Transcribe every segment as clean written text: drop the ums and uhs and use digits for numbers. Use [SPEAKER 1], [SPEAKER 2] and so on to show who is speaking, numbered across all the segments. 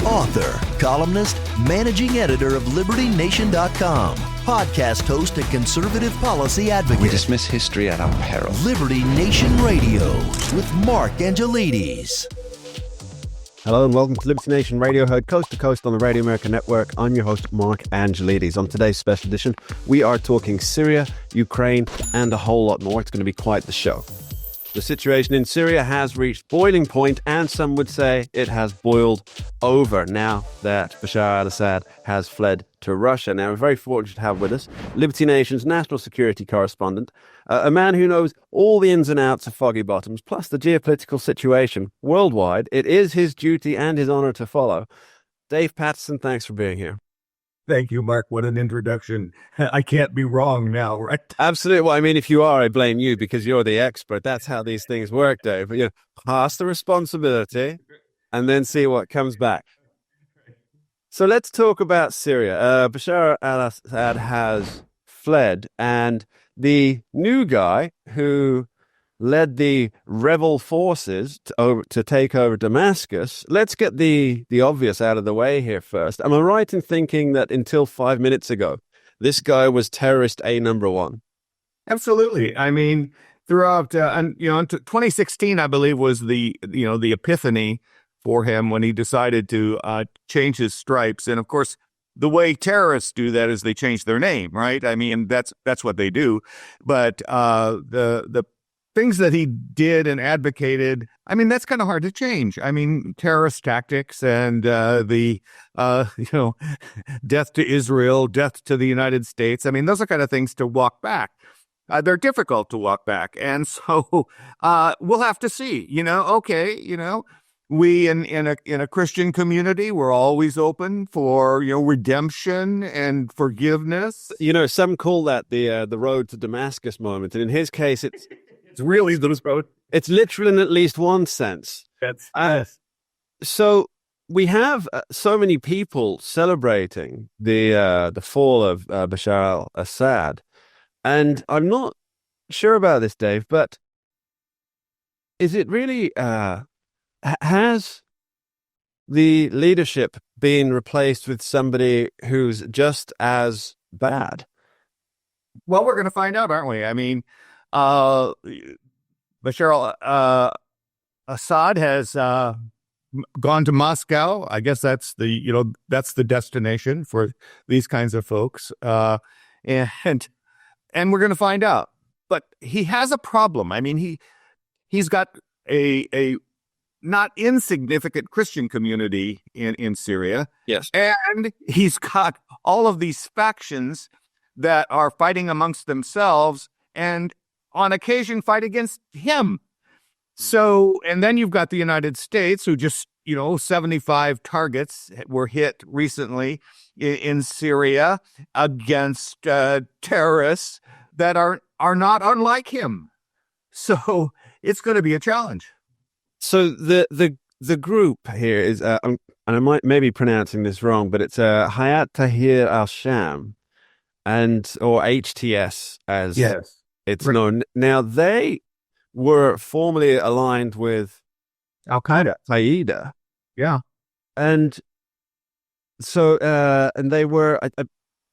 [SPEAKER 1] author, columnist, managing editor of LibertyNation.com, podcast host and conservative policy advocate.
[SPEAKER 2] We dismiss history at our peril.
[SPEAKER 1] Liberty Nation Radio with Mark Angelides.
[SPEAKER 3] Hello and welcome to Liberty Nation Radio, heard coast to coast on the Radio America Network. I'm your host, Mark Angelides. On today's special edition, we are talking Syria, Ukraine, and a whole lot more. It's going to be quite the show. The situation in Syria has reached boiling point, and some would say it has boiled over now that Bashar al-Assad has fled to Russia. Now, we're very fortunate to have with us Liberty Nation's national security correspondent, a man who knows all the ins and outs of Foggy Bottoms, plus the geopolitical situation worldwide. It is his duty and his honor to follow. Dave Patterson, thanks for being here.
[SPEAKER 4] Thank you, Mark. What an introduction. I can't be wrong now, right?
[SPEAKER 3] Absolutely. Well, I mean, if you are, I blame you because you're the expert. That's how these things work, Dave. But, pass the responsibility and then see what comes back. So let's talk about Syria. Bashar al-Assad has fled, and the new guy who led the rebel forces to take over Damascus. Let's get the obvious out of the way here first. Am I right in thinking that until 5 minutes ago, this guy was terrorist A number one?
[SPEAKER 4] Absolutely. I mean, throughout, 2016, I believe, was the epiphany for him when he decided to change his stripes. And of course, the way terrorists do that is they change their name, right? I mean, that's what they do. But the things that he did and advocated, I mean, that's kind of hard to change. I mean, terrorist tactics and death to Israel, death to the United States. I mean, those are kind of things to walk back. They're difficult to walk back. And so we'll have to see, we in a Christian community, we're always open for, redemption and forgiveness.
[SPEAKER 3] Some call that the road to Damascus moment. And in his case, it's
[SPEAKER 4] really the road.
[SPEAKER 3] It's literal in at least one sense.
[SPEAKER 4] Yes.
[SPEAKER 3] So we have so many people celebrating the fall of Bashar al-Assad. And I'm not sure about this, Dave, but is it really... has the leadership been replaced with somebody who's just as bad?
[SPEAKER 4] Well, we're going to find out, aren't we? I mean, Bashar al-Assad has gone to Moscow. I guess that's the destination for these kinds of folks. And we're going to find out. But he has a problem. I mean, he's got a not insignificant Christian community in Syria.
[SPEAKER 3] Yes.
[SPEAKER 4] And he's got all of these factions that are fighting amongst themselves and on occasion fight against him. So, and then you've got the United States who just, 75 targets were hit recently in Syria against terrorists that are not unlike him. So it's going to be a challenge.
[SPEAKER 3] So the group here is, and I may be pronouncing this wrong, but it's Hayat Tahrir al-Sham, or HTS as it's known. Now, they were formerly aligned with Al-Qaeda.
[SPEAKER 4] Yeah.
[SPEAKER 3] And so, and they were,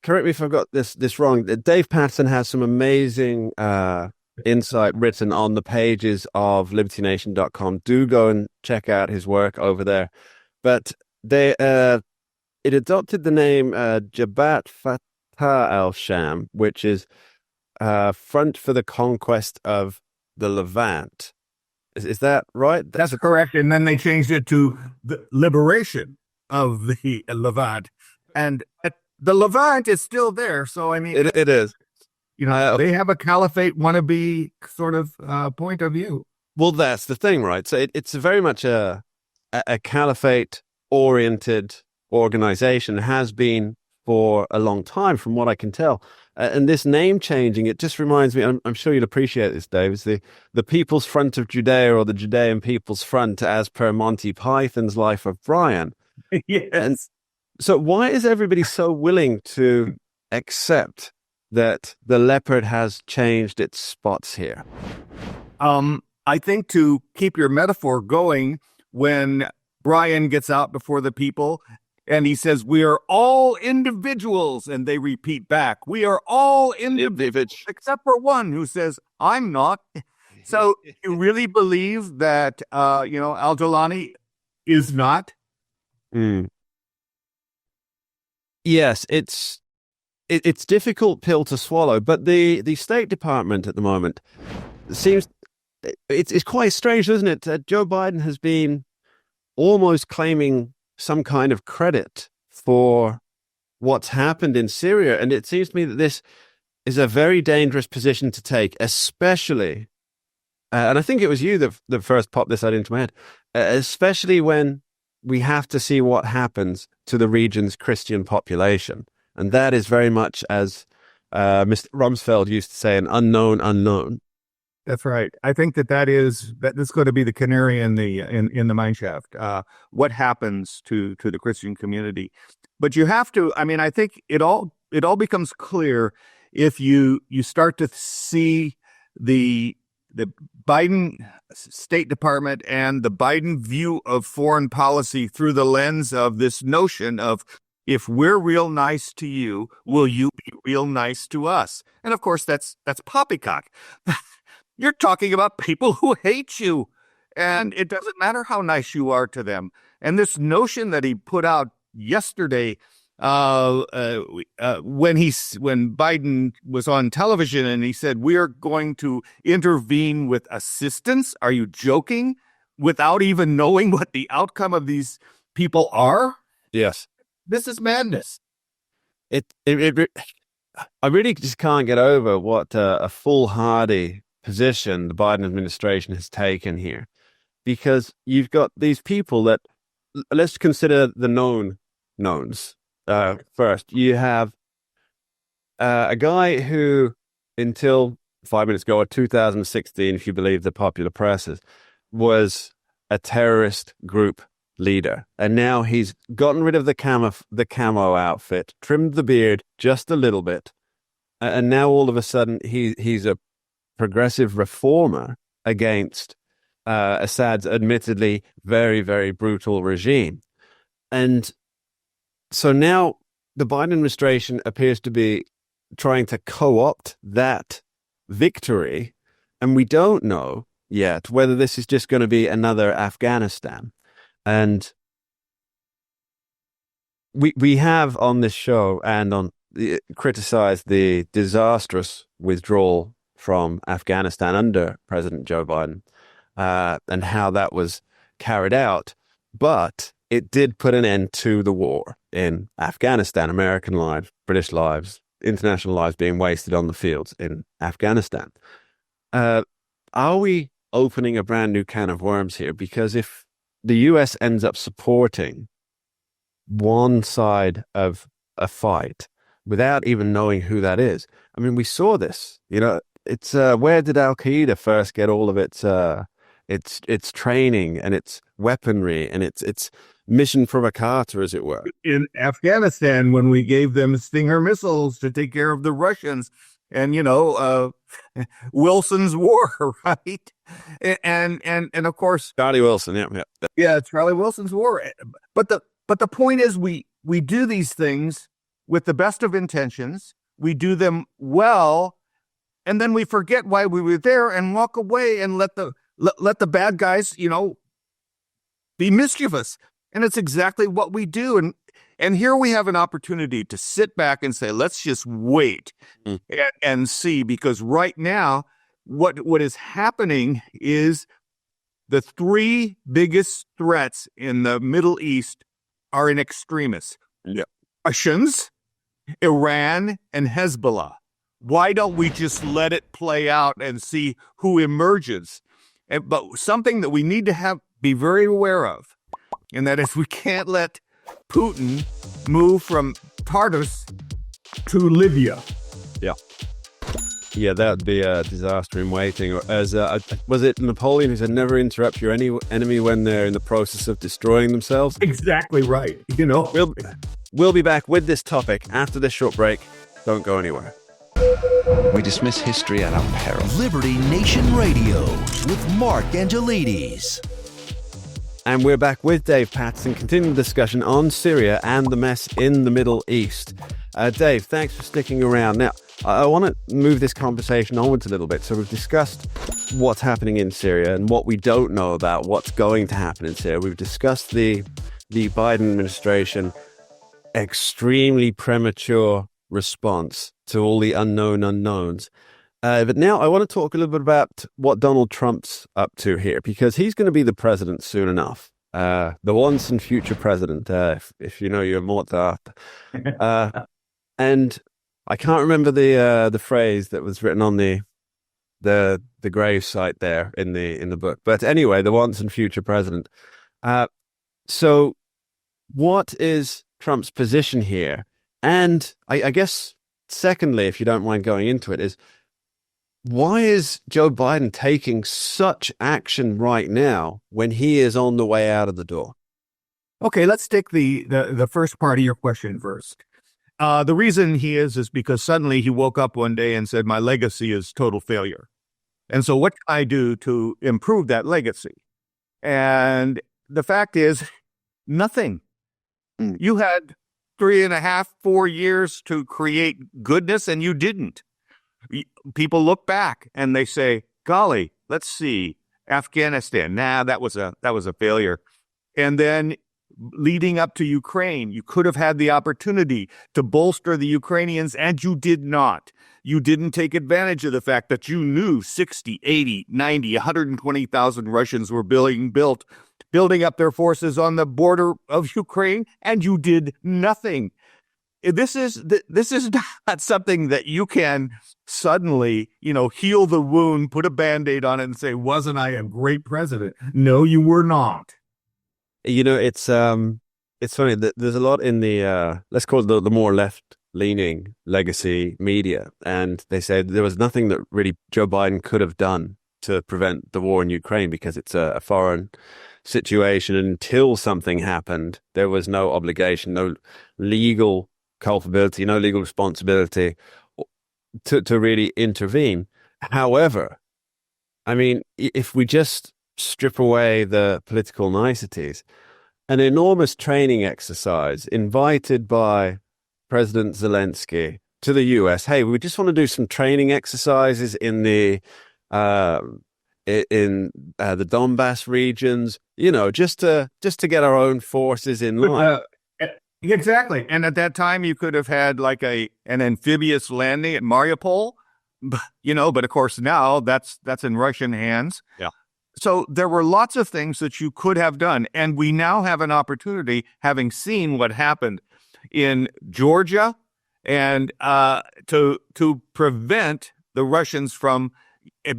[SPEAKER 3] correct me if I've got this wrong, Dave Patterson has some amazing insight written on the pages of LibertyNation.com. Do go and check out his work over there. But it adopted the name Jabhat Fatah al-Sham, which is Front for the Conquest of the Levant. Is that right?
[SPEAKER 4] That's correct. And then they changed it to the Liberation of the Levant. And the Levant is still there. So, I mean...
[SPEAKER 3] It is.
[SPEAKER 4] They have a caliphate wannabe sort of point of view.
[SPEAKER 3] Well, that's the thing, right? So it's very much a caliphate-oriented organization, has been for a long time, from what I can tell. And this name changing, it just reminds me, I'm sure you'll appreciate this, Dave, it's the People's Front of Judea, or the Judean People's Front, as per Monty Python's Life of Brian.
[SPEAKER 4] Yes.
[SPEAKER 3] And so why is everybody so willing to accept that the leopard has changed its spots here?
[SPEAKER 4] I think to keep your metaphor going, when Brian gets out before the people and he says, "We are all individuals." And they repeat back, "We are all individuals," except for one who says, "I'm not." So you really believe that, al-Jolani is not?
[SPEAKER 3] Yes, it's difficult pill to swallow, but the State Department at the moment seems it's quite strange, isn't it? Joe Biden has been almost claiming some kind of credit for what's happened in Syria, and it seems to me that this is a very dangerous position to take, especially, and I think it was you that first popped this out into my head, especially when we have to see what happens to the region's Christian population. And that is very much, as Mr. Rumsfeld used to say, an unknown unknown.
[SPEAKER 4] That's right. I think that's going to be the canary in the mine shaft. What happens to the Christian community? But you have to. I mean, I think it all becomes clear if you start to see the Biden State Department and the Biden view of foreign policy through the lens of this notion of, if we're real nice to you, will you be real nice to us? And of course, that's poppycock. You're talking about people who hate you, and it doesn't matter how nice you are to them. And this notion that he put out yesterday, when Biden was on television and he said, "We are going to intervene with assistance." Are you joking? Without even knowing what the outcome of these people are?
[SPEAKER 3] Yes.
[SPEAKER 4] This is madness.
[SPEAKER 3] I really just can't get over what a foolhardy position the Biden administration has taken here, because you've got these people that, let's consider the knowns first. You have a guy who, until 5 minutes ago, or 2016, if you believe the popular press, was a terrorist group leader, and now he's gotten rid of the camo outfit, trimmed the beard just a little bit, and now all of a sudden he's a progressive reformer against Assad's admittedly very, very brutal regime. And so now the Biden administration appears to be trying to co-opt that victory, and we don't know yet whether this is just going to be another Afghanistan. And we have on this show and criticized the disastrous withdrawal from Afghanistan under President Joe Biden, and how that was carried out. But it did put an end to the war in Afghanistan. American lives, British lives, international lives being wasted on the fields in Afghanistan. Are we opening a brand new can of worms here? Because if the U.S. ends up supporting one side of a fight without even knowing who that is, I mean, we saw this. It's where did Al-Qaeda first get all of its training and its weaponry and its mission provocata, as it were?
[SPEAKER 4] In Afghanistan, when we gave them Stinger missiles to take care of the Russians, and Wilson's War, right? And of course,
[SPEAKER 3] Charlie Wilson,
[SPEAKER 4] yeah, Charlie Wilson's War. But the point is, we do these things with the best of intentions. We do them well, and then we forget why we were there and walk away and let the bad guys, be mischievous. And it's exactly what we do. And here we have an opportunity to sit back and say, let's just wait and see, because right now, what is happening is the three biggest threats in the Middle East are in extremis.
[SPEAKER 3] Yeah.
[SPEAKER 4] Russians, Iran, and Hezbollah. Why don't we just let it play out and see who emerges? But something that we need to be very aware of, and that is, we can't let Putin move from Tartus to Libya.
[SPEAKER 3] Yeah, that would be a disaster in waiting. As was it Napoleon who said, "Never interrupt your enemy when they're in the process of destroying themselves"?
[SPEAKER 4] Exactly right.
[SPEAKER 3] We'll be back with this topic after this short break. Don't go anywhere.
[SPEAKER 2] We dismiss history at our peril.
[SPEAKER 1] Liberty Nation Radio with Mark Angelides.
[SPEAKER 3] And we're back with Dave Patterson, continuing the discussion on Syria and the mess in the Middle East. Dave, thanks for sticking around. Now, I want to move this conversation onwards a little bit. So we've discussed what's happening in Syria and what we don't know about what's going to happen in Syria. We've discussed the Biden administration extremely premature response to all the unknown unknowns. But now I want to talk a little bit about what Donald Trump's up to here, because he's going to be the president soon enough. The once and future president, if you know your Mozart. And I can't remember the phrase that was written on the grave site there in the book. But anyway, the once and future president. So what is Trump's position here? And I guess, secondly, if you don't mind going into it, is why is Joe Biden taking such action right now when he is on the way out of the door?
[SPEAKER 4] Okay, let's take the first part of your question first. The reason he is because suddenly he woke up one day and said, my legacy is total failure. And so what can I do to improve that legacy? And the fact is, nothing. You had 3.5, 4 years to create goodness, and you didn't. People look back and they say, golly, let's see, Afghanistan. That was a failure. And then leading up to Ukraine, you could have had the opportunity to bolster the Ukrainians, and you did not. You didn't take advantage of the fact that you knew 60, 80, 90, 120,000 Russians were building up their forces on the border of Ukraine, and you did nothing. This is not something that you can suddenly, heal the wound, put a Band-Aid on it and say, wasn't I a great president? No, you were not.
[SPEAKER 3] It's funny that there's a lot in the, let's call it the more left-leaning legacy media. And they said there was nothing that really Joe Biden could have done to prevent the war in Ukraine because it's a foreign situation. Until something happened, there was no obligation, no legal culpability, no legal responsibility to really intervene. However, I mean, if we just strip away the political niceties, an enormous training exercise invited by President Zelensky to the US. Hey, we just want to do some training exercises in the Donbass regions, just to get our own forces in line.
[SPEAKER 4] Exactly. And at that time, you could have had like an amphibious landing at Mariupol, but of course now that's in Russian hands.
[SPEAKER 3] Yeah.
[SPEAKER 4] So there were lots of things that you could have done. And we now have an opportunity, having seen what happened in Georgia, and to prevent the Russians from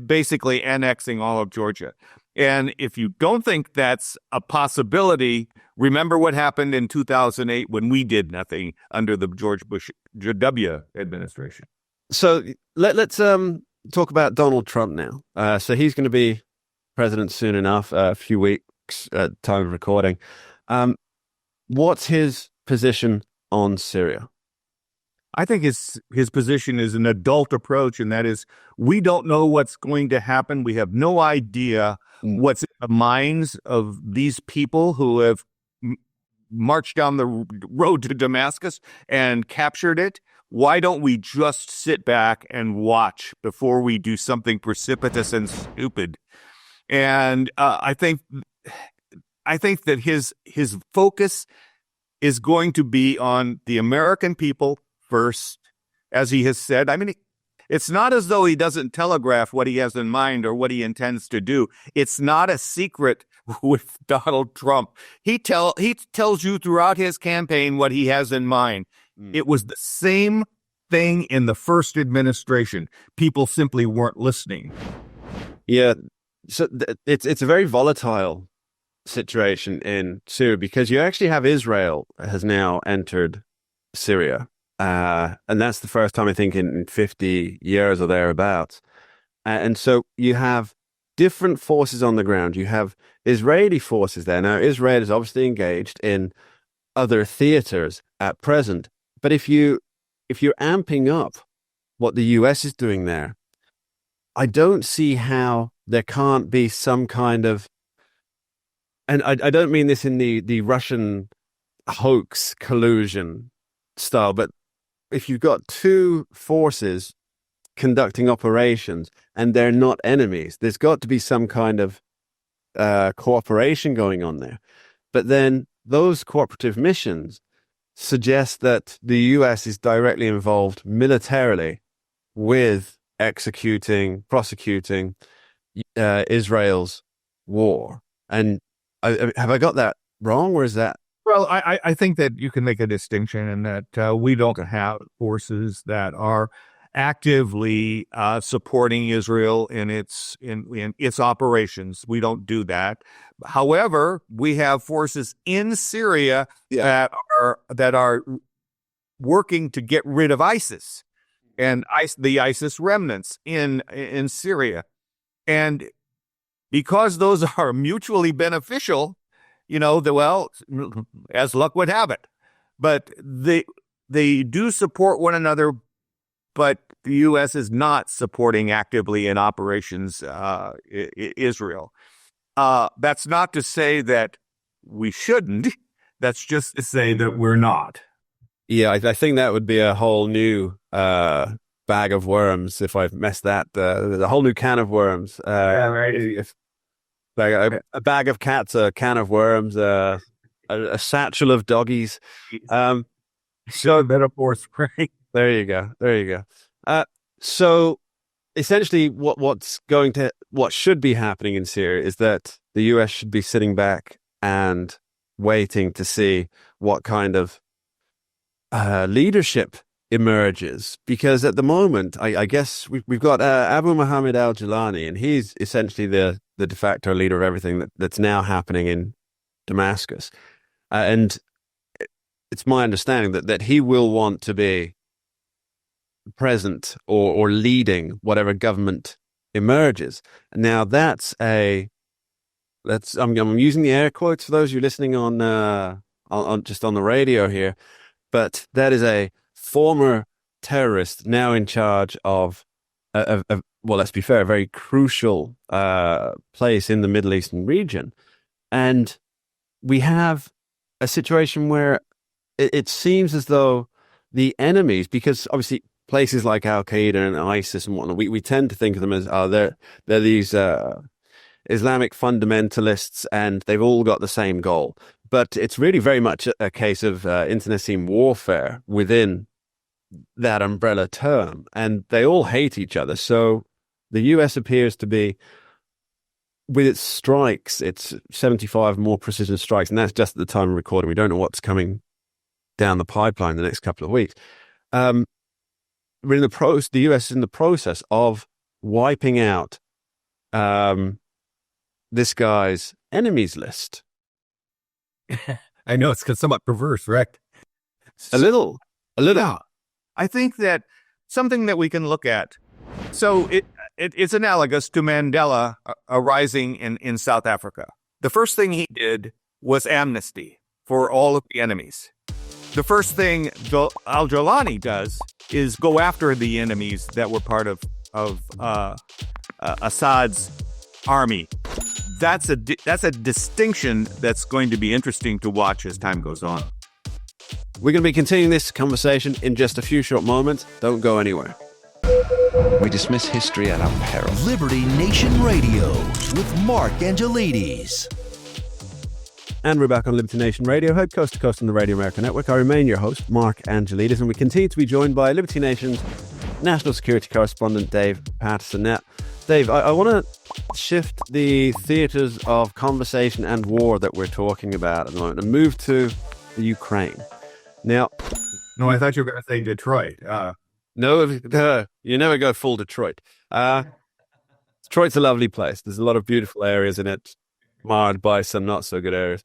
[SPEAKER 4] basically annexing all of Georgia. And if you don't think that's a possibility, remember what happened in 2008 when we did nothing under the George Bush W. administration.
[SPEAKER 3] So let's talk about Donald Trump now. So he's going to be president soon enough, a few weeks at time of recording. What's his position on Syria?
[SPEAKER 4] I think his position is an adult approach, and that is, we don't know what's going to happen. We have no idea what's in the minds of these people who have marched down the road to Damascus and captured it. Why don't we just sit back and watch before we do something precipitous and stupid? And I think that his focus is going to be on the American people first, as he has said. I mean, it's not as though he doesn't telegraph what he has in mind or what he intends to do. It's not a secret with Donald Trump. He tells you throughout his campaign what he has in mind. It was the same thing in the first administration. People simply weren't listening.
[SPEAKER 3] Yeah, so it's a very volatile situation in Syria, because you actually have Israel has now entered Syria. And that's the first time, I think, in 50 years or thereabouts. And so you have different forces on the ground. You have Israeli forces there. Now, Israel is obviously engaged in other theaters at present. But if you're amping up what the US is doing there, I don't see how there can't be some kind of and I don't mean this in the Russian hoax collusion style, but if you've got two forces conducting operations and they're not enemies, there's got to be some kind of cooperation going on there. But then those cooperative missions suggest that the US is directly involved militarily with prosecuting Israel's war. And have I got that wrong, or is that?
[SPEAKER 4] Well, I think that you can make a distinction in that we don't have forces that are actively supporting Israel in its operations. We don't do that. However, we have forces in Syria that are working to get rid of ISIS and the ISIS remnants in Syria, and because those are mutually beneficial, as luck would have it, but they do support one another. But the U.S. is not supporting actively in operations Israel. That's not to say that we shouldn't. That's just to say that we're not.
[SPEAKER 3] Yeah, I think that would be a whole new bag of worms if I've messed that. The whole new can of worms. Right. A bag of cats, a can of worms, a satchel of doggies.
[SPEAKER 4] So metaphors, right?
[SPEAKER 3] There you go. So essentially what should be happening in Syria is that the US should be sitting back and waiting to see what kind of leadership emerges. Because at the moment, I guess we've got Abu Muhammad al-Jilani, and he's essentially the de facto leader of everything that's now happening in Damascus. And it's my understanding that he will want to be present or leading whatever government emerges. Now I'm using the air quotes for those of you listening on just on the radio here, but that is a former terrorist now in charge of well, let's be fair, a very crucial place in the Middle Eastern region. And we have a situation where it seems as though the enemies, because obviously places like Al-Qaeda and ISIS and whatnot, we tend to think of them as, they're these Islamic fundamentalists and they've all got the same goal. But it's really very much a case of internecine warfare within that umbrella term. And they all hate each other. So the US appears to be, with its strikes, it's 75 more precision strikes, and that's just at the time of recording. We don't know what's coming down the pipeline the next couple of weeks. The US is in the process of wiping out this guy's enemies list.
[SPEAKER 5] I know it's somewhat perverse, right?
[SPEAKER 3] A little.
[SPEAKER 4] Yeah. I think that something that we can look at. So it's analogous to Mandela arising in South Africa. The first thing he did was amnesty for all of the enemies. The first thing al-Jilani does is go after the enemies that were part of Assad's army. That's a distinction that's going to be interesting to watch as time goes on.
[SPEAKER 3] We're going to be continuing this conversation in just a few short moments. Don't go anywhere.
[SPEAKER 2] We dismiss history at our peril.
[SPEAKER 1] Liberty Nation Radio with Mark Angelides.
[SPEAKER 3] And we're back on Liberty Nation Radio, heard coast to coast on the Radio America Network. I remain your host, Mark Angelides, and we continue to be joined by Liberty Nation's national security correspondent, Dave Patterson. Now, Dave, I want to shift the theaters of conversation and war that we're talking about at the moment and move to the Ukraine. Now,
[SPEAKER 5] no, I thought you were going to say Detroit.
[SPEAKER 3] No, you never go full Detroit. Detroit's a lovely place. There's a lot of beautiful areas in it, marred by some not so good areas.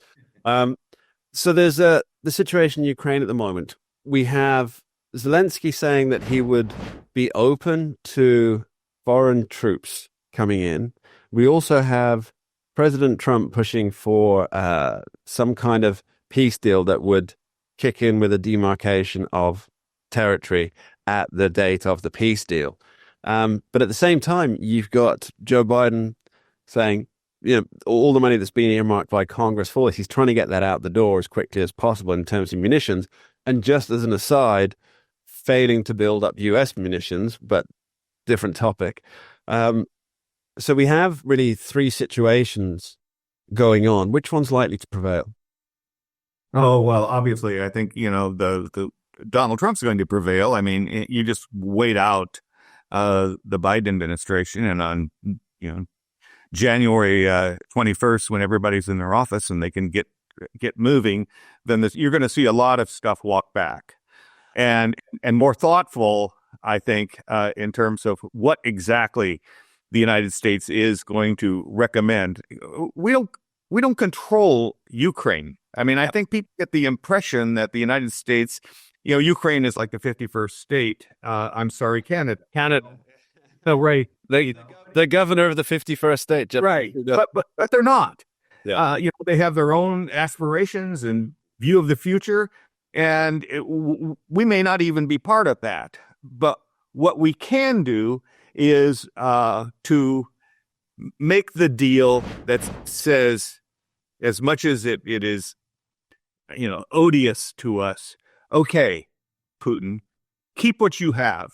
[SPEAKER 3] So there's the situation in Ukraine at the moment. We have Zelensky saying that he would be open to foreign troops coming in. We also have President Trump pushing for some kind of peace deal that would kick in with a demarcation of territory at the date of the peace deal. But at the same time, you've got Joe Biden saying, all the money that's been earmarked by Congress for this, he's trying to get that out the door as quickly as possible in terms of munitions. And just as an aside, failing to build up US munitions, but different topic. So we have really three situations going on. Which one's likely to prevail?
[SPEAKER 4] Oh, well, obviously, I think, the Donald Trump's going to prevail. I mean, you just wait out the Biden administration, and on, January 21st, when everybody's in their office and they can get moving, then you're going to see a lot of stuff walk back, and more thoughtful, I think, in terms of what exactly the United States is going to recommend. We don't control Ukraine. I mean, I think people get the impression that the United States, Ukraine is like the 51st state. I'm sorry, Canada. Oh, right.
[SPEAKER 3] The governor of the 51st state.
[SPEAKER 4] Right. But they're not.
[SPEAKER 3] Yeah.
[SPEAKER 4] They have their own aspirations and view of the future, and we may not even be part of that. But what we can do is to make the deal that says, as much as it is, odious to us, okay, Putin, keep what you have.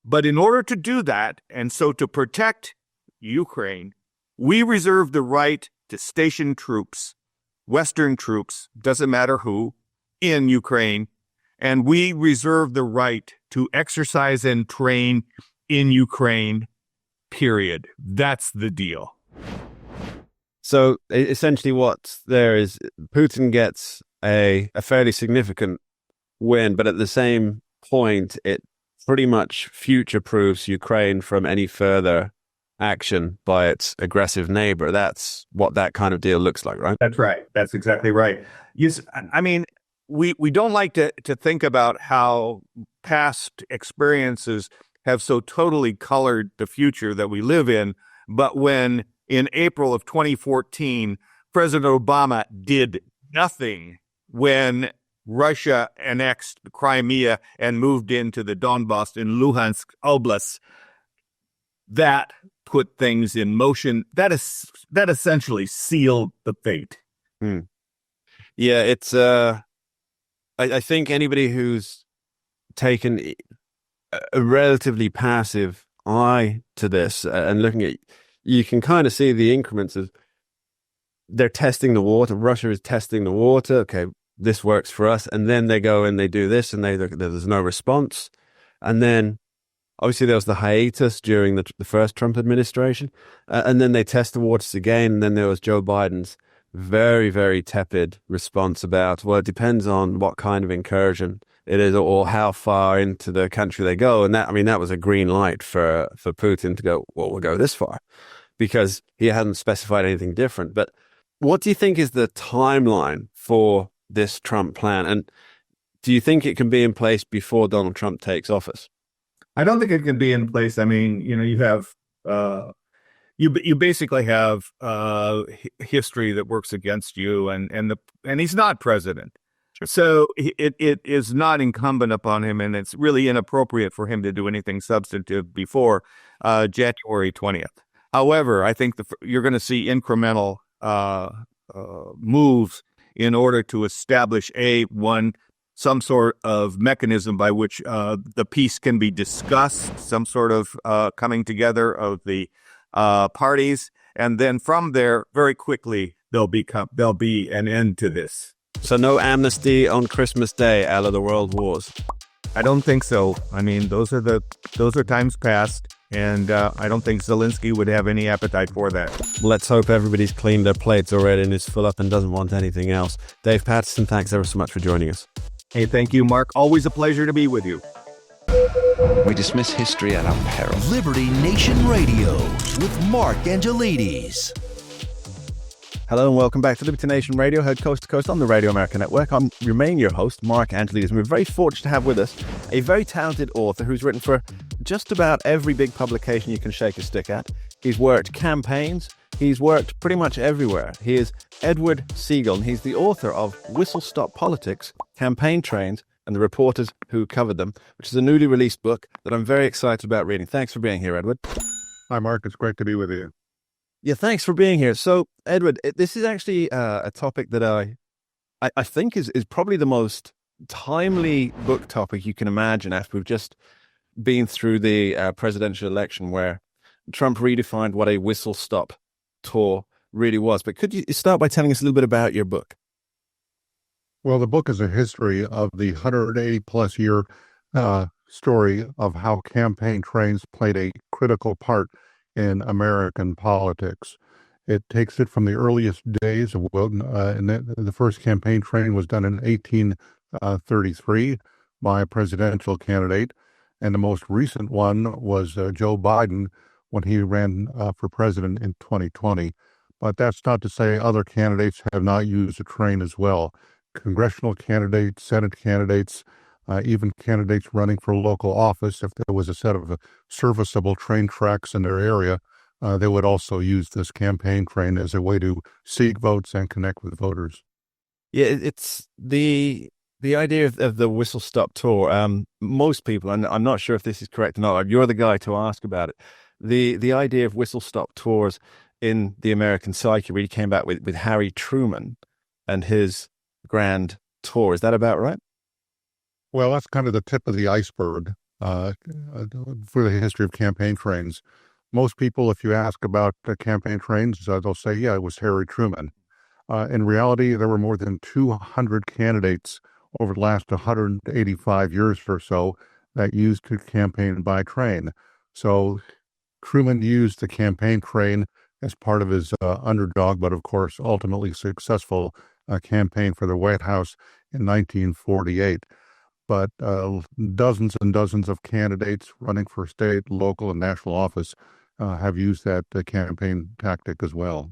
[SPEAKER 4] But in order to do that, and so to protect Ukraine, we reserve the right to station troops, Western troops, doesn't matter who, in Ukraine, and we reserve the right to exercise and train in Ukraine, period. That's the deal.
[SPEAKER 3] So essentially what there is, Putin gets a fairly significant win, but at the same point, it pretty much future-proofs Ukraine from any further action by its aggressive neighbor. That's what that kind of deal looks like, right?
[SPEAKER 4] That's right. That's exactly right. Yes, I mean, we don't like to think about how past experiences have so totally colored the future that we live in, but when in April of 2014, President Obama did nothing when Russia annexed Crimea and moved into the Donbass in Luhansk Oblast, that put things in motion. That essentially sealed the fate.
[SPEAKER 3] Yeah, it's I think anybody who's taken a relatively passive eye to this and looking at, you can kind of see the increments of they're testing the water. Russia is testing the water. Okay, this works for us. And then they go and they do this and there's no response. And then obviously there was the hiatus during the first Trump administration. And then they test the waters again. And then there was Joe Biden's very, very tepid response about, well, it depends on what kind of incursion it is or how far into the country they go. And that was a green light for Putin to go, well, we'll go this far, because he hadn't specified anything different. But what do you think is the timeline for this Trump plan? And do you think it can be in place before Donald Trump takes office?
[SPEAKER 4] I don't think it can be in place. I mean, you have you basically have history that works against you, and he's not president. Sure. So it is not incumbent upon him, and it's really inappropriate for him to do anything substantive before January 20th. However, I think you're going to see incremental moves in order to establish some sort of mechanism by which the peace can be discussed, some sort of coming together of the parties, and then from there, very quickly, there'll be an end to this.
[SPEAKER 3] So no amnesty on Christmas Day, a la the World Wars.
[SPEAKER 4] I don't think so. I mean, those are times past, and I don't think Zelensky would have any appetite for that.
[SPEAKER 3] Let's hope everybody's cleaned their plates already and is full up and doesn't want anything else. Dave Patterson, thanks ever so much for joining us.
[SPEAKER 4] Hey, thank you, Mark. Always a pleasure to be with you.
[SPEAKER 2] We dismiss history at our peril.
[SPEAKER 1] Liberty Nation Radio with Mark Angelides.
[SPEAKER 6] Hello and welcome back to Liberty Nation Radio, heard coast to coast on the Radio America Network. I'm remain your host, Mark Angelides, and we're very fortunate to have with us a very talented author who's written for just about every big publication you can shake a stick at. He's worked campaigns. He's worked pretty much everywhere. He is Edward Segal, and he's the author of Whistle Stop Politics, Campaign Trains, and the Reporters Who Covered Them, which is a newly released book that I'm very excited about reading. Thanks for being here, Edward.
[SPEAKER 7] Hi, Mark. It's great to be with you.
[SPEAKER 6] Yeah, thanks for being here. So, Edward, this is actually a topic that I think is probably the most timely book topic you can imagine after we've just been through the presidential election where Trump redefined what a whistle-stop tour really was. But could you start by telling us a little bit about your book?
[SPEAKER 7] Well, the book is a history of the 180-plus year story of how campaign trains played a critical part in American politics. It takes it from the earliest days of and the first campaign train was done in 1833 by a presidential candidate, and the most recent one was Joe Biden when he ran for president in 2020. But that's not to say other candidates have not used the train as well. Congressional candidates, Senate candidates, even candidates running for local office, if there was a set of serviceable train tracks in their area, they would also use this campaign train as a way to seek votes and connect with voters.
[SPEAKER 6] Yeah, it's the idea of the whistle stop tour. Most people, and I'm not sure if this is correct or not, you're the guy to ask about it. The idea of whistle stop tours in the American psyche really came back with Harry Truman and his grand tour. Is that about right?
[SPEAKER 7] Well, that's kind of the tip of the iceberg for the history of campaign trains. Most people, if you ask about campaign trains, they'll say, yeah, it was Harry Truman. In reality, there were more than 200 candidates over the last 185 years or so that used to campaign by train. So Truman used the campaign train as part of his underdog, but of course, ultimately successful campaign for the White House in 1948. But dozens and dozens of candidates running for state, local, and national office have used that campaign tactic as well.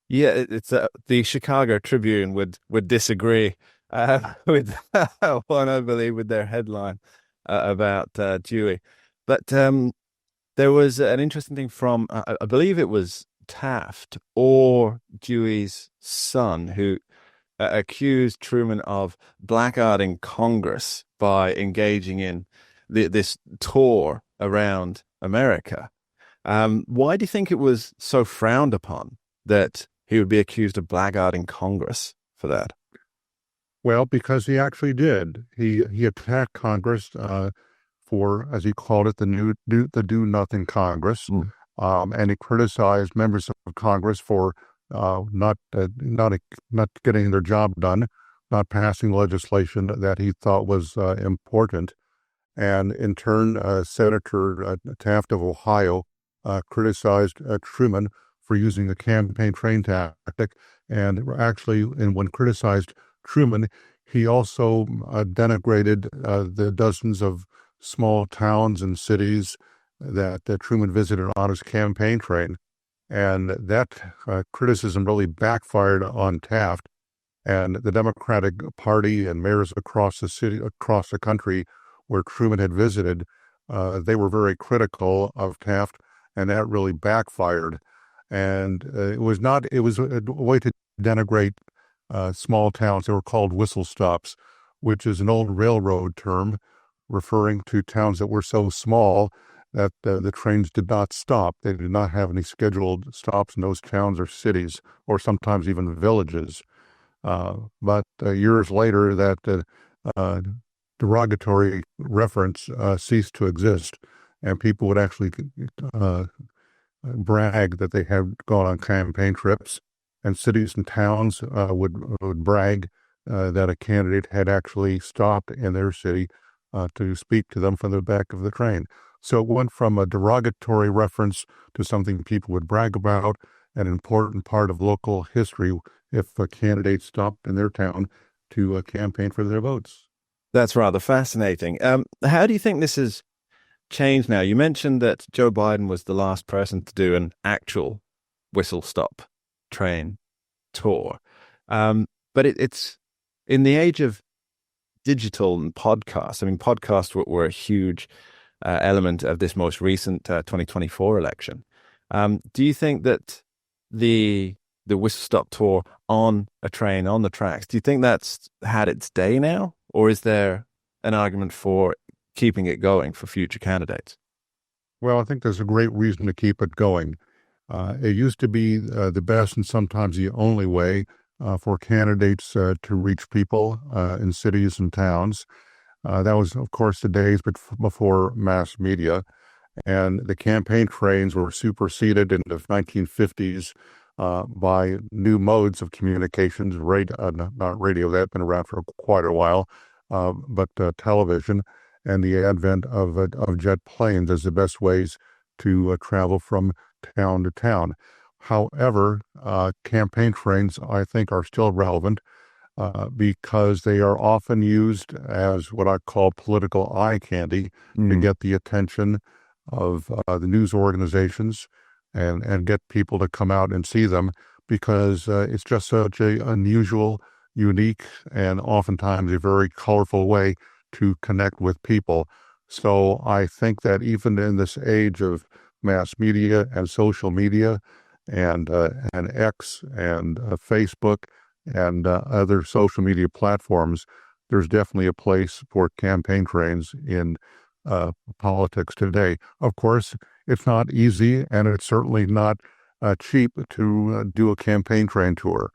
[SPEAKER 6] Yeah, it's the Chicago Tribune would disagree with one, I believe, with their headline about Dewey. But there was an interesting thing from, I believe it was Taft or Dewey's son, who accused Truman of blackguarding Congress by engaging in this tour around America. Why do you think it was so frowned upon that he would be accused of blackguarding Congress for that?
[SPEAKER 7] Well, because he actually did. He attacked Congress for, as he called it, the do nothing Congress, and he criticized members of Congress for not getting their job done, not passing legislation that he thought was important. And in turn, Senator Taft of Ohio criticized Truman for using the campaign train tactic. And actually, when criticized Truman, he also denigrated the dozens of small towns and cities that Truman visited on his campaign train. And that criticism really backfired on Taft, and the Democratic Party and mayors across the country where Truman had visited, they were very critical of Taft, and that really backfired. And it was a way to denigrate small towns. They were called whistle stops, which is an old railroad term referring to towns that were so small that the trains did not stop. They did not have any scheduled stops in those towns or cities, or sometimes even villages. But years later, that derogatory reference ceased to exist, and people would actually brag that they had gone on campaign trips, and cities and towns would brag that a candidate had actually stopped in their city to speak to them from the back of the train. So it went from a derogatory reference to something people would brag about, an important part of local history if a candidate stopped in their town to campaign for their votes.
[SPEAKER 6] That's rather fascinating. How do you think this has changed now? You mentioned that Joe Biden was the last person to do an actual whistle-stop train tour. But it's in the age of digital and podcasts. I mean, podcasts were a huge element of this most recent 2024 election. Do you think that the whistle-stop tour on a train, on the tracks, do you think that's had its day now? Or is there an argument for keeping it going for future candidates?
[SPEAKER 7] Well, I think there's a great reason to keep it going. It used to be the best and sometimes the only way for candidates to reach people in cities and towns. That was, of course, the days before mass media. And the campaign trains were superseded in the 1950s by new modes of communications, not radio, that had been around for quite a while, but television, and the advent of jet planes as the best ways to travel from town to town. However, campaign trains, I think, are still relevant because they are often used as what I call political eye candy to get the attention of the news organizations and get people to come out and see them because it's just such a unusual, unique, and oftentimes a very colorful way to connect with people. So I think that even in this age of mass media and social media and X and Facebook and other social media platforms, there's definitely a place for campaign trains in politics today. Of course, it's not easy, and it's certainly not cheap to do a campaign train tour.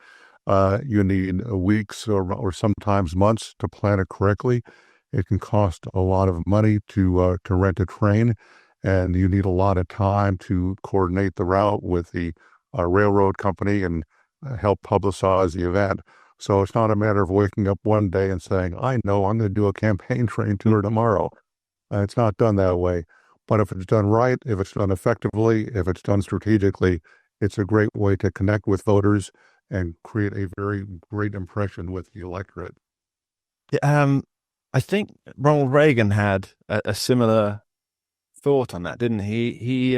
[SPEAKER 7] You need weeks or sometimes months to plan it correctly. It can cost a lot of money to rent a train, and you need a lot of time to coordinate the route with the railroad company and help publicize the event. So it's not a matter of waking up one day and saying, I know I'm going to do a campaign train tour tomorrow. It's not done that way. But if it's done right, if it's done effectively, if it's done strategically, it's a great way to connect with voters and create a very great impression with the electorate.
[SPEAKER 6] I think Ronald Reagan had a similar thought on that, didn't he? He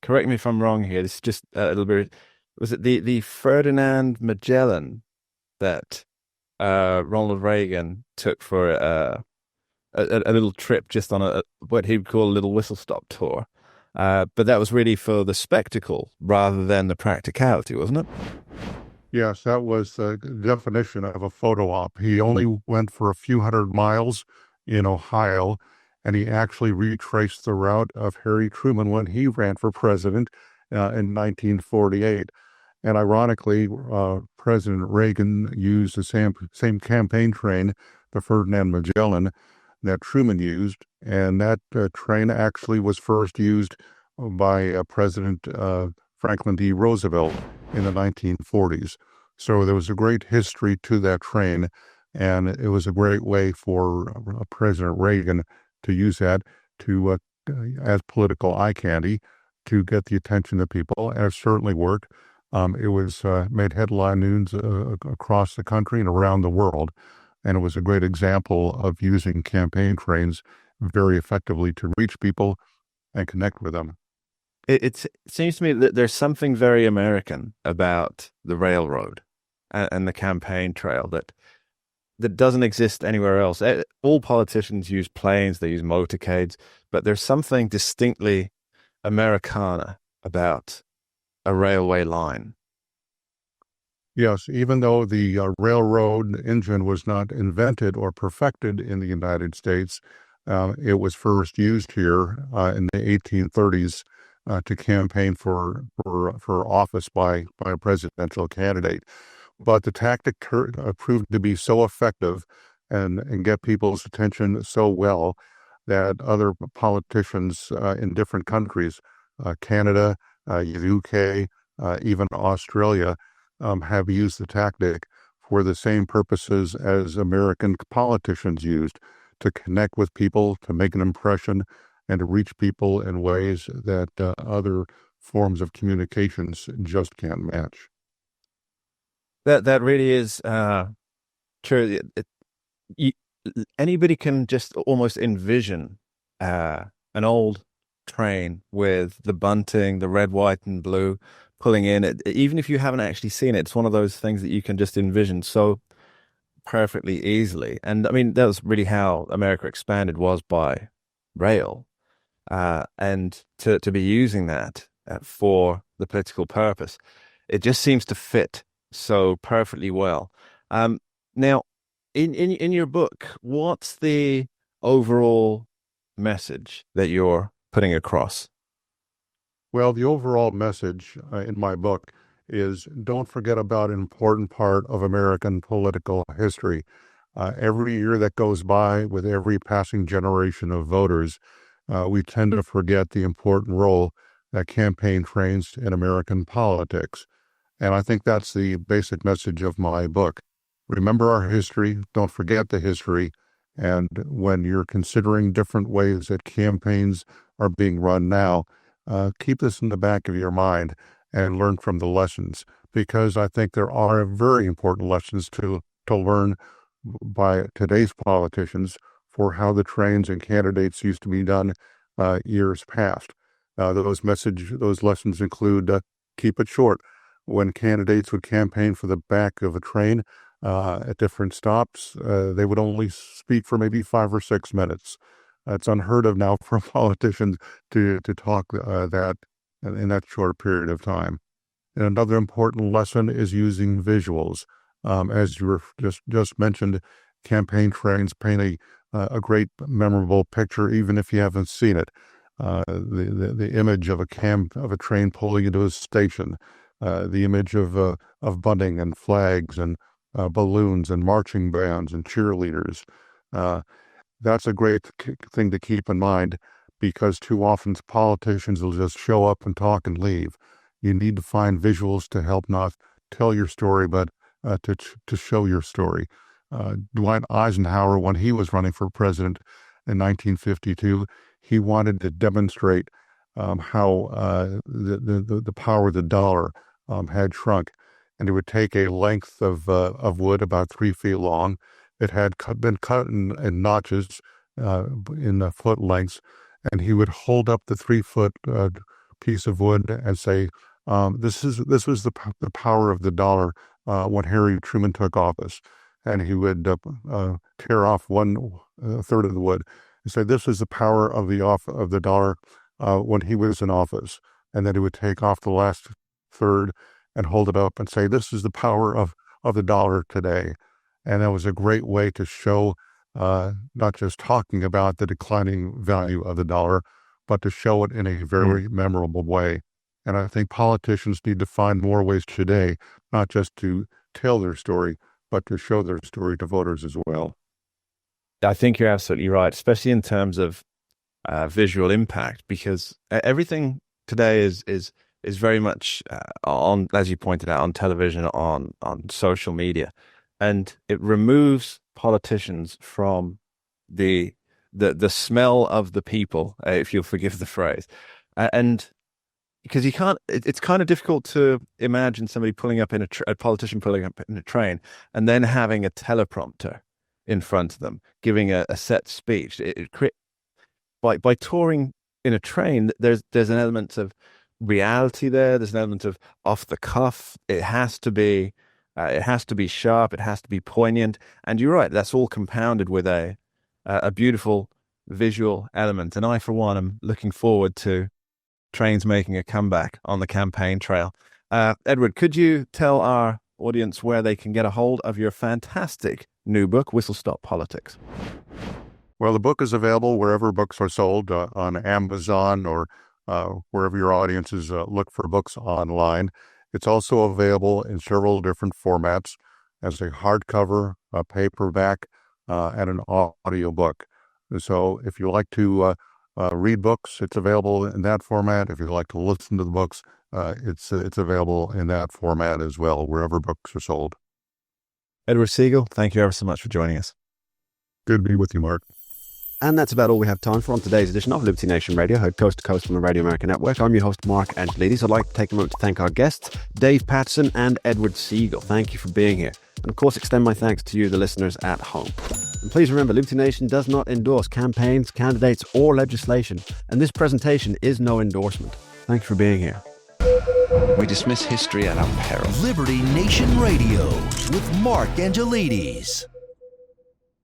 [SPEAKER 6] correct me if I'm wrong here. This is just a little bit. Was it the Ferdinand Magellan that Ronald Reagan took for a little trip just on what he would call a little whistle-stop tour? But that was really for the spectacle rather than the practicality, wasn't it?
[SPEAKER 7] Yes, that was the definition of a photo op. He only went for a few hundred miles in Ohio, and he actually retraced the route of Harry Truman when he ran for president in 1948. And ironically, President Reagan used the same campaign train, the Ferdinand Magellan, that Truman used. And that train actually was first used by President Franklin D. Roosevelt in the 1940s. So there was a great history to that train, and it was a great way for President Reagan to use that to as political eye candy to get the attention of people, and it certainly worked. It was made headline news across the country and around the world, and it was a great example of using campaign trains very effectively to reach people and connect with them.
[SPEAKER 6] It seems to me that there's something very American about the railroad and the campaign trail that doesn't exist anywhere else. All politicians use planes, they use motorcades, but there's something distinctly Americana about a railway line.
[SPEAKER 7] Yes, even though the railroad engine was not invented or perfected in the United States, it was first used here in the 1830s to campaign for office by a presidential candidate. But the tactic proved to be so effective and get people's attention so well that other politicians in different countries, Canada, UK, even Australia, have used the tactic for the same purposes as American politicians used, to connect with people, to make an impression, and to reach people in ways that other forms of communications just can't match.
[SPEAKER 6] That really is true. Anybody can just almost envision an old train with the bunting, the red, white, and blue pulling in. Even if you haven't actually seen it, it's one of those things that you can just envision so perfectly easily. And I mean, that was really how America expanded, was by rail. And to be using that for the political purpose, it just seems to fit so perfectly well. Now, in your book, what's the overall message that you're putting across?
[SPEAKER 7] Well, the overall message in my book is don't forget about an important part of American political history. Every year that goes by, with every passing generation of voters, we tend to forget the important role that campaign trains in American politics. And I think that's the basic message of my book. Remember our history, don't forget the history, and when you're considering different ways that campaigns are being run now, keep this in the back of your mind and learn from the lessons, because I think there are very important lessons to learn by today's politicians for how the trains and candidates used to be done years past. Those lessons include keep it short. When candidates would campaign for the back of a train at different stops, they would only speak for maybe 5 or 6 minutes. It's unheard of now for a politician to talk that in that short period of time. And another important lesson is using visuals. As you were just mentioned, campaign trains paint a great, memorable picture, even if you haven't seen it. The image of a train pulling into a station, the image of bunting and flags and balloons and marching bands and cheerleaders. That's a great thing to keep in mind, because too often politicians will just show up and talk and leave. You need to find visuals to help not tell your story, but to show your story. Dwight Eisenhower, when he was running for president in 1952, he wanted to demonstrate how the power of the dollar had shrunk, and it would take a length of wood about 3 feet long. It had been cut in notches in foot lengths, and he would hold up the 3-foot piece of wood and say, "This was the power of the dollar when Harry Truman took office." And he would tear off 1/3 of the wood and say, "This is the power of the dollar when he was in office." And then he would take off the last third and hold it up and say, "This is the power of the dollar today." And that was a great way to show not just talking about the declining value of the dollar, but to show it in a very memorable way. And I think politicians need to find more ways today, not just to tell their story, but to show their story to voters as well.
[SPEAKER 2] I think you're absolutely right, especially in terms of visual impact, because everything today is very much on, as you pointed out, on television, on social media, and it removes politicians from the smell of the people, if you'll forgive the phrase, and because you can't, it's kind of difficult to imagine somebody pulling up in a politician pulling up in a train and then having a teleprompter in front of them, giving a set speech. By touring in a train, there's an element of reality there. There's an element of off the cuff. It has to be sharp. It has to be poignant. And you're right. That's all compounded with a beautiful visual element. And I, for one, am looking forward to trains making a comeback on the campaign trail. Edward, could you tell our audience where they can get a hold of your fantastic new book, Whistle Stop Politics?
[SPEAKER 7] Well, the book is available wherever books are sold, on Amazon or wherever your audiences look for books online. It's also available in several different formats as a hardcover, a paperback, and an audiobook. So if you like to read books, it's available in that format. If you like to listen to the books, it's available in that format as well, wherever books are sold.
[SPEAKER 2] Edward Segal, thank you ever so much for joining us.
[SPEAKER 7] Good to be with you, Mark.
[SPEAKER 3] And that's about all we have time for on today's edition of Liberty Nation Radio, heard coast to coast on the Radio America Network. I'm your host, Mark Angelides. I'd like to take a moment to thank our guests, Dave Patterson and Edward Segal. Thank you for being here. And of course, extend my thanks to you, the listeners at home. And please remember, Liberty Nation does not endorse campaigns, candidates, or legislation. And this presentation is no endorsement. Thanks for being here.
[SPEAKER 2] We dismiss history at our peril.
[SPEAKER 1] Liberty Nation Radio with Mark Angelides.